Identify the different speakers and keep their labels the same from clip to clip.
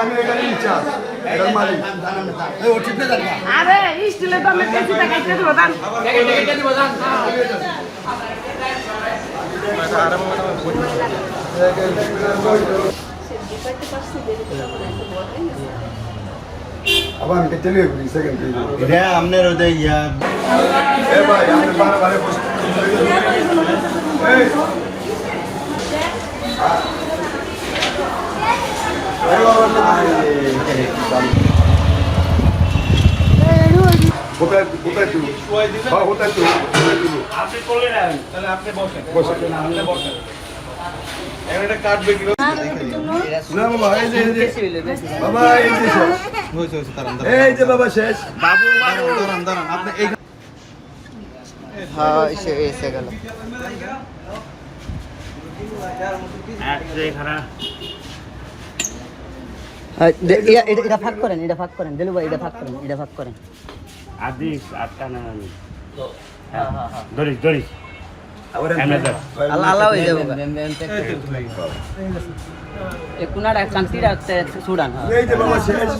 Speaker 1: আমি এখানে ইনচার্জ মালিক ও ঠিক না জানি
Speaker 2: আরে স্টিলে তো আমি কেজি টাকা কেটে দেব দান কেটে দেব দান
Speaker 1: আবার আমি চলে গেছি সেকেন্ড
Speaker 3: এটা আপনার ওদের ইয়া
Speaker 1: এ ভাই আমি বারে বসে এই কোথায় তুই হ্যাঁ কোথায় তুই
Speaker 4: আপনি চলে যান তাহলে আপনি বসেন আপনি বসেন একটা কাটবে কি
Speaker 1: না বাবা এই যে বাবা এই যে শেষ এই যে বাবা শেষ
Speaker 3: বাবু দাঁড়ান আপনি এই
Speaker 5: হ্যাঁ এসে গেল এটা ভাগ করেন দিলু ভাই এটা ভাগ করেন
Speaker 4: আদিস আটটা না ধরিস
Speaker 5: আল্লাহ হয়ে যাবে এই কুনাটা কান্তিরা সুড়ান
Speaker 1: এই যে বাবা শেষ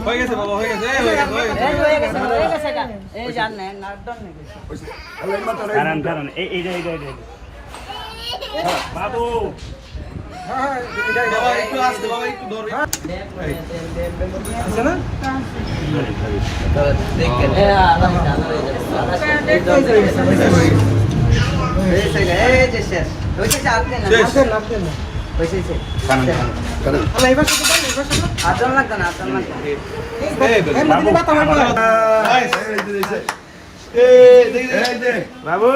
Speaker 4: হয়ে গেছে বাবা হয়ে গেছে
Speaker 5: হয়ে গেছে এই জান না নাটন নাকি
Speaker 1: আল্লাহ মাতা
Speaker 4: দাঁড়ান এইটা বাবু
Speaker 3: বাবা একটু আসতে বাবা একটু ধরে আছে না
Speaker 4: বাবু